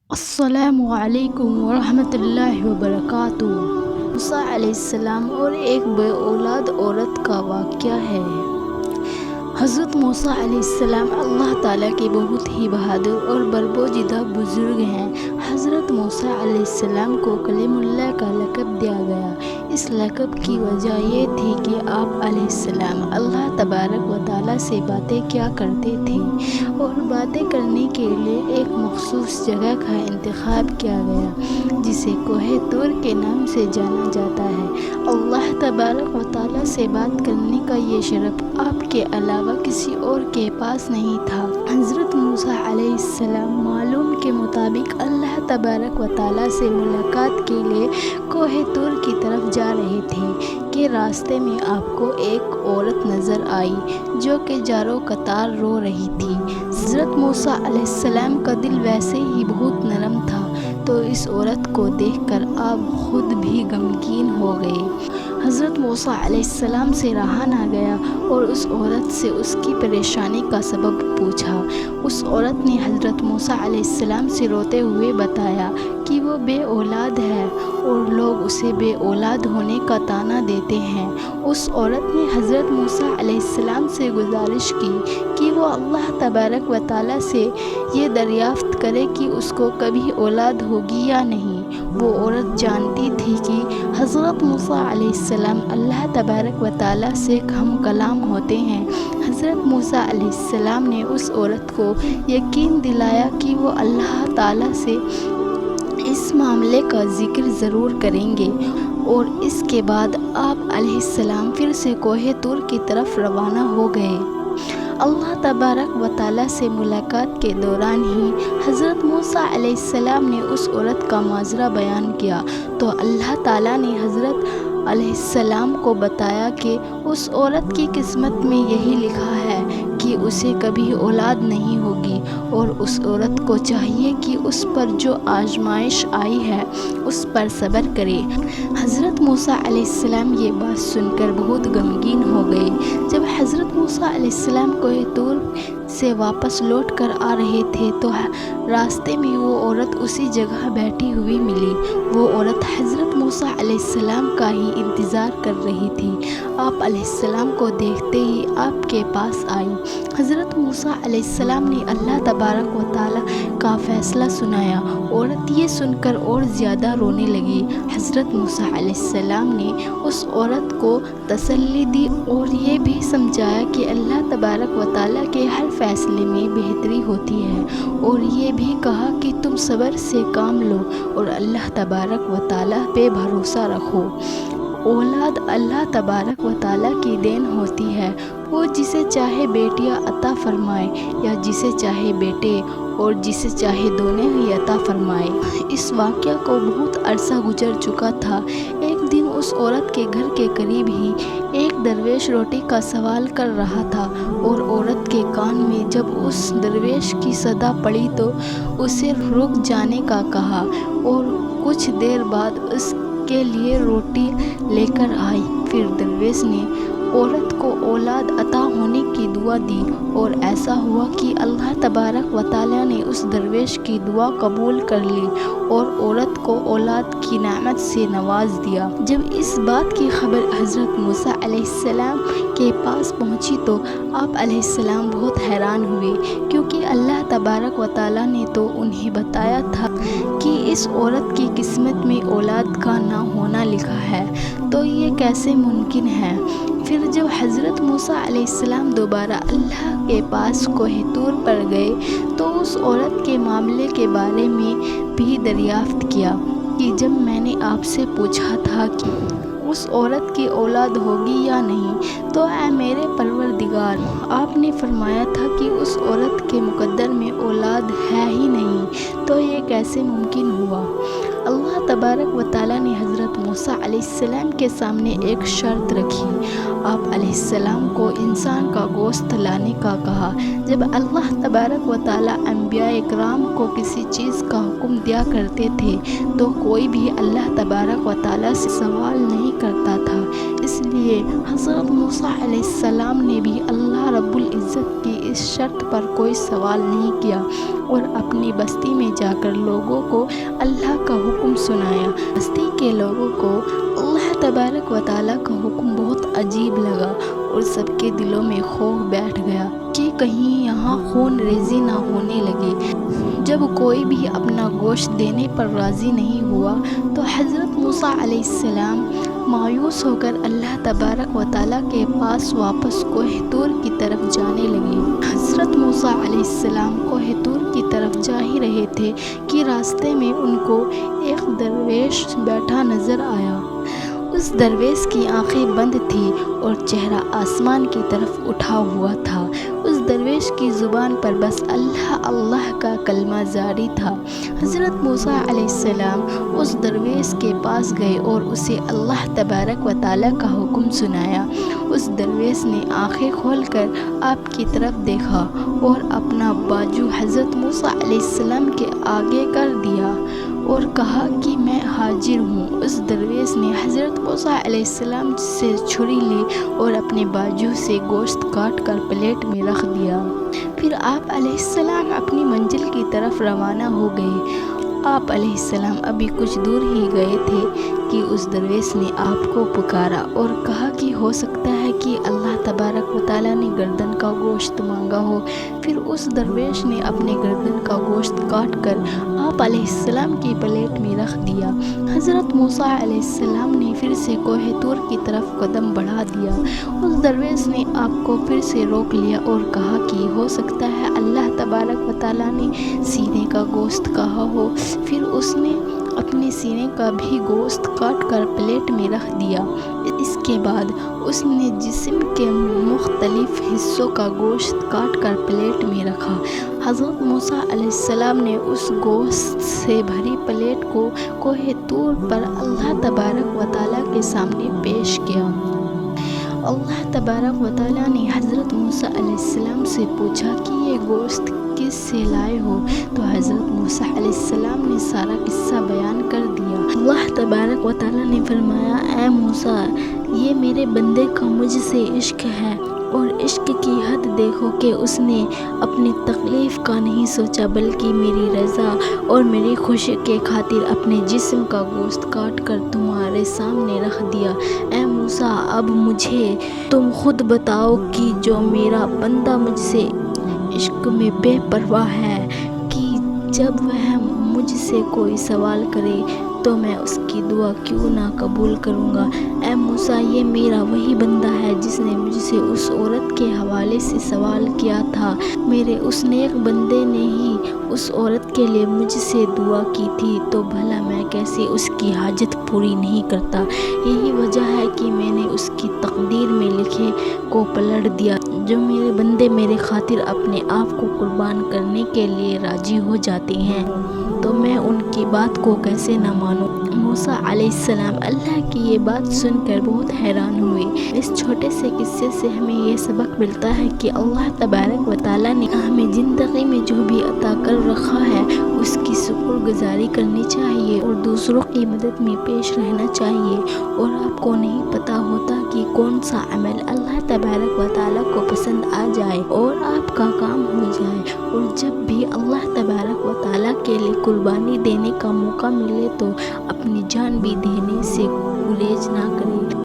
السلام علیکم ورحمۃ اللہ وبرکاتہ۔ موسیٰ علیہ السلام اور ایک بے اولاد عورت کا واقعہ ہے۔ حضرت موسیٰ علیہ السلام اللہ تعالیٰ کے بہت ہی بہادر اور برگزیدہ بزرگ ہیں۔ حضرت موسیٰ علیہ السلام کو کلیم اللہ کا لقب دیا گیا۔ اس لقب کی وجہ یہ تھی کہ آپ علیہ السلام اللہ تبارک و تعالیٰ سے باتیں کیا کرتے تھے اور باتیں کرنے کے لیے ایک مخصوص جگہ کا انتخاب کیا گیا جسے کوہ طور کے نام سے جانا جاتا ہے۔ اللہ تبارک و تعالیٰ سے بات کرنے کا یہ شرف آپ کے علاوہ کسی اور کے پاس نہیں تھا۔ حضرت موسیٰ علیہ السلام معلوم کے مطابق اللہ تبارک و تعالیٰ سے ملاقات کے لیے کوہ طور کی طرف جا رہے تھے کہ راستے میں آپ کو ایک عورت نظر آئی جو کہ جاروں قطار رو رہی تھی۔ حضرت موسیٰ علیہ السلام کا دل ویسے ہی بہت نرم تھا تو اس عورت کو دیکھ کر آپ خود بھی غمگین ہو گئے۔ حضرت موسیٰ علیہ السلام سے رہا نہ گیا اور اس عورت سے اس کی پریشانی کا سبب پوچھا۔ اس عورت نے حضرت موسیٰ علیہ السلام سے روتے ہوئے بتایا کہ وہ بے اولاد ہے اور لوگ اسے بے اولاد ہونے کا طعنہ دیتے ہیں۔ اس عورت نے حضرت موسیٰ علیہ السلام سے گزارش کی کہ وہ اللہ تبارک و تعالیٰ سے یہ دریافت کرے کہ اس کو کبھی اولاد ہوگی یا نہیں۔ وہ عورت جانتی تھی کہ حضرت موسیٰ علیہ السلام اللہ تبارک و تعالیٰ سے ہم کلام ہوتے ہیں۔ حضرت موسیٰ علیہ السلام نے اس عورت کو یقین دلایا کہ وہ اللہ تعالیٰ سے اس معاملے کا ذکر ضرور کریں گے اور اس کے بعد آپ علیہ السلام پھر سے کوہ طور کی طرف روانہ ہو گئے۔ اللہ تبارک و تعالیٰ سے ملاقات کے دوران ہی حضرت موسیٰ علیہ السلام نے اس عورت کا ماجرا بیان کیا تو اللہ تعالیٰ نے حضرت علیہ السلام کو بتایا کہ اس عورت کی قسمت میں یہی لکھا ہے کہ اسے کبھی اولاد نہیں ہوگی اور اس عورت کو چاہیے کہ اس پر جو آزمائش آئی ہے اس پر صبر کرے۔ حضرت موسیٰ علیہ السلام یہ بات سن کر بہت غمگین ہو گئے۔ جب حضرت موسیٰ علیہ السلام کوہ طور سے واپس لوٹ کر آ رہے تھے تو راستے میں وہ عورت اسی جگہ بیٹھی ہوئی ملی۔ وہ عورت حضرت موسیٰ علیہ السلام کا ہی انتظار کر رہی تھی۔ آپ علیہ السلام کو دیکھتے ہی آپ کے پاس آئی۔ حضرت موسیٰ علیہ السلام نے اللہ تبارک و تعالیٰ کا فیصلہ سنایا۔ عورت یہ سن کر اور زیادہ رونے لگی۔ حضرت موسیٰ علیہ السلام نے اس عورت کو تسلی دی اور یہ بھی سمجھایا کہ اللہ تبارک و تعالیٰ کے ہر فیصلے میں بہتری ہوتی ہے اور یہ بھی کہا کہ تم صبر سے کام لو اور اللہ تبارک و تعالیٰ پہ بھروسہ رکھو۔ اولاد اللہ تبارک و تعالیٰ کی دین ہوتی ہے۔ وہ جسے چاہے بیٹیاں عطا فرمائے یا جسے چاہے بیٹے اور جسے چاہے دونوں ہی عطا فرمائے۔ اس واقعہ کو بہت عرصہ گزر چکا تھا۔ ایک دن اس عورت کے گھر کے قریب ہی ایک درویش روٹی کا سوال کر رہا تھا اور عورت کے کان میں جب اس درویش کی صدا پڑی تو اسے رک جانے کا کہا اور کچھ دیر بعد اس کے لیے روٹی لے کر آئی۔ پھر درویش نے عورت کو اولاد عطا ہونے کی دعا دی اور ایسا ہوا کہ اللہ تبارک و تعالیٰ نے اس درویش کی دعا قبول کر لی اور عورت کو اولاد کی نعمت سے نواز دیا۔ جب اس بات کی خبر حضرت موسیٰ علیہ السلام کے پاس پہنچی تو آپ علیہ السلام بہت حیران ہوئے کیونکہ اللہ تبارک و تعالیٰ نے تو انہیں بتایا تھا کہ اس عورت کی قسمت میں اولاد کا نہ ہونا لکھا ہے، تو یہ کیسے ممکن ہے؟ پھر جب حضرت موسیٰ علیہ السلام دوبارہ اللہ کے پاس کوہ طور پر گئے تو اس عورت کے معاملے کے بارے میں بھی دریافت کیا کہ جب میں نے آپ سے پوچھا تھا کہ اس عورت کی اولاد ہوگی یا نہیں تو اے میرے پروردگار آپ نے فرمایا تھا کہ اس عورت کے مقدر میں اولاد ہے ہی نہیں، تو یہ کیسے ممکن ہوا؟ اللہ تبارک و تعالیٰ نے حضرت موسیٰ علیہ السلام کے سامنے ایک شرط رکھی۔ آپ علیہ السلام کو انسان کا گوشت لانے کا کہا۔ جب اللہ تبارک و تعالیٰ انبیاء کرام کو کسی چیز کا حکم دیا کرتے تھے تو کوئی بھی اللہ تبارک و تعالیٰ سے سوال نہیں کرتا تھا۔ اس لیے حضرت موسیٰ علیہ السلام نے بھی اللہ رب العزت کی اس شرط پر کوئی سوال نہیں کیا اور اپنی بستی میں جا کر لوگوں کو اللہ کا حکم سنایا۔ بستی کے لوگوں کو اللہ تبارک و تعالیٰ کا حکم بہت عجیب لگا اور سب کے دلوں میں خوف بیٹھ گیا کہ کہیں یہاں خون ریزی نہ ہونے لگے۔ جب کوئی بھی اپنا گوشت دینے پر راضی نہیں ہوا تو حضرت موسیٰ علیہ السلام مایوس ہو کر اللہ تبارک و تعالیٰ کے پاس واپس کوہ طور کی طرف جانے لگے۔ حضرت موسیٰ علیہ السلام کوہ طور کی طرف جا ہی رہے تھے کہ راستے میں ان کو ایک درویش بیٹھا نظر آیا۔ اس درویش کی آنکھیں بند تھیں اور چہرہ آسمان کی طرف اٹھا ہوا تھا۔ اس درویش کی زبان پر بس اللہ اللہ کا کلمہ جاری تھا۔ حضرت موسیٰ علیہ السلام اس درویش کے پاس گئے اور اسے اللہ تبارک و تعالیٰ کا حکم سنایا۔ اس درویش نے آنکھیں کھول کر آپ کی طرف دیکھا اور اپنا بازو حضرت موسیٰ علیہ السلام کے آگے کر دیا اور کہا کہ میں حاضر ہوں۔ اس درویش نے حضرت موسیٰ علیہ السلام سے چھری لی اور اپنے بازو سے گوشت کاٹ کر پلیٹ میں رکھ دیا۔ پھر آپ علیہ السلام اپنی منزل کی طرف روانہ ہو گئے۔ آپ علیہ السلام ابھی کچھ دور ہی گئے تھے کہ اس درویش نے آپ کو پکارا اور کہا کہ ہو سکتا ہے کہ اللہ تبارک و تعالیٰ نے گردن کا گوشت مانگا ہو۔ پھر اس درویش نے اپنے گردن کا گوشت کاٹ کر آپ علیہ السلام کی پلیٹ میں رکھ دیا۔ حضرت موسیٰ علیہ السلام نے پھر سے کوہ طور کی طرف قدم بڑھا دیا۔ اس درویش نے آپ کو پھر سے روک لیا اور کہا کہ ہو سکتا ہے اللہ تبارک و تعالیٰ نے سینے کا گوشت کہا ہو۔ پھر اس نے اپنے سینے کا بھی گوشت کاٹ کر پلیٹ میں رکھ دیا۔ اس کے بعد اس نے جسم کے مختلف حصوں کا گوشت کاٹ کر پلیٹ میں رکھا۔ حضرت موسیٰ علیہ السلام نے اس گوشت سے بھری پلیٹ کو کوہ طور پر اللہ تبارک و تعالیٰ کے سامنے پیش کیا۔ اللہ تبارک و تعالیٰ نے حضرت موسیٰ علیہ السلام سے پوچھا کہ یہ گوشت کس سے لائے ہو؟ تو حضرت موسیٰ علیہ السلام نے سارا قصہ بیان کر دیا۔ اللہ تبارک و تعالیٰ نے فرمایا، اے موسیٰ، یہ میرے بندے کا مجھ سے عشق ہے اور عشق کی حد دیکھو کہ اس نے اپنی تکلیف کا نہیں سوچا بلکہ میری رضا اور میری خوشی کے خاطر اپنے جسم کا گوشت کاٹ کر تمہارے سامنے رکھ دیا۔ اے موسیٰ، اب مجھے تم خود بتاؤ کہ جو میرا بندہ مجھ سے عشق میں بے پرواہ ہے کہ جب وہ مجھ سے کوئی سوال کرے تو میں اس کی دعا کیوں نہ قبول کروں گا۔ اے موسیٰ، یہ میرا وہی بندہ ہے جس نے مجھ سے اس عورت کے حوالے سے سوال کیا تھا۔ میرے اس نیک بندے نے ہی اس عورت کے لیے مجھ سے دعا کی تھی، تو بھلا میں کیسے اس کی حاجت پوری نہیں کرتا۔ یہی وجہ ہے کہ میں نے اس کی تقدیر میں لکھے کو پلٹ دیا۔ جو میرے بندے میرے خاطر اپنے آپ کو قربان کرنے کے لیے راضی ہو جاتے ہیں تو میں ان کی بات کو کیسے نہ مانوں۔ موسیٰ علیہ السلام اللہ کی یہ بات سن کر بہت حیران ہوئے۔ اس چھوٹے سے قصے سے ہمیں یہ سبق ملتا ہے کہ اللہ تبارک و تعالیٰ نے ہمیں زندگی میں جو بھی عطا کر رکھا ہے اس کی شکر گزاری کرنی چاہیے اور دوسروں کی مدد میں پیش رہنا چاہیے۔ اور آپ کو نہیں پتہ ہوتا کہ کون سا عمل اللہ تبارک و تعالیٰ کو پسند آ جائے اور آپ کا کام ہو جائے۔ اور جب بھی اللہ تبارک و تعالیٰ کے لیے قربانی دینے کا موقع ملے تو اپنی جان بھی دینے سے گریز نہ کریں۔